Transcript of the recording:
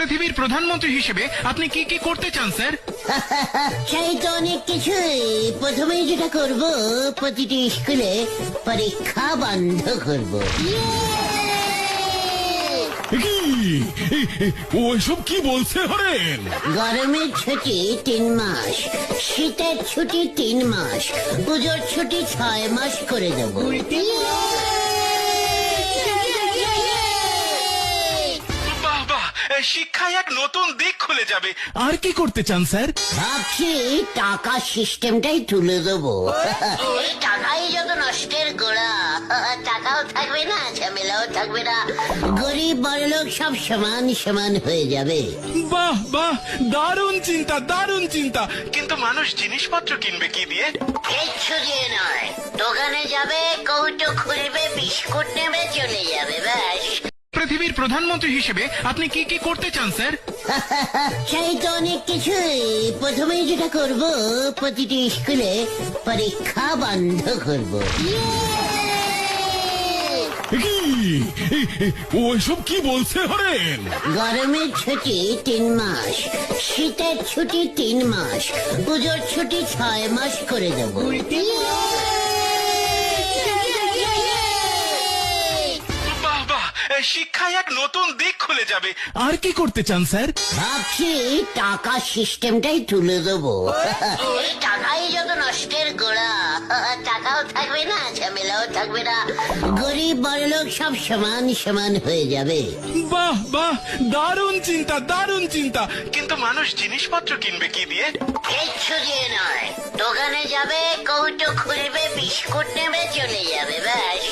পৃথিবীর প্রধানমন্ত্রী হিসেবে আপনি কি কি করতে চান স্যার? চাই তো অনেক কিছুই। প্রথমেই যেটা করব, প্রতিটি স্কুলে পরীক্ষা বন্ধ করব। ও এসব কি বলছে হরেন? গরমের ছুটি 3 মাস, শীতের ছুটি 3 মাস, পুজোর ছুটি 6 মাস করে দেব। বাহ বাহ, শিক্ষায় এক নতুন দিক খুলে যাবে। আর কি করতে চান স্যার? ভাবছি টাকা সিস্টেমটাই তুলে দেবো। এই টাকাই যত নষ্টের গোড়া, টাকাও থাকবে না, ঝামেলাও থাকবে না, গরিব বড়লোক সব সমান সমান হয়ে যাবে। বাহ বাহ, দারুণ চিন্তা, দারুণ চিন্তা। কিন্তু মানুষ জিনিসপত্র কিনবে কি দিয়ে? কিচ্ছু দিয়ে নয়, দোকানে যাবে, কৌটো খুলবে, বিস্কুট নেবে, চলে যাবে, ব্যাস। পৃথিবীর প্রধানমন্ত্রী হিসেবে আপনি কি কি করতে চান স্যার? চাই তো অনেক কিছুই। প্রথমেই যেটা করব, প্রতিটি স্কুলে পরীক্ষা বন্ধ করব। ও এসব কি বলছে হরেন? গরমের ছুটি 3 মাস, শীতের ছুটি 3 মাস, পুজোর ছুটি 6 মাস করে দেব। বাহ বাহ, শিক্ষায় এক নতুন দিক খুলে যাবে। আর কি করতে চান স্যার? ভাবছি টাকা সিস্টেমটাই তুলে দেবো। এই টাকাই যত নষ্টের গোড়া, টাকাও থাকবে না, ঝামেলাও থাকবে না, গরিব বড়লোক সব সমান সমান হয়ে যাবে। বাহ বাহ, দারুণ চিন্তা, দারুণ চিন্তা। কিন্তু মানুষ জিনিসপত্র কিনবে কি দিয়ে? কিচ্ছু দিয়ে নয়, দোকানে যাবে, কৌটো খুলবে, বিস্কুট নেবে, চলে যাবে, ব্যাস।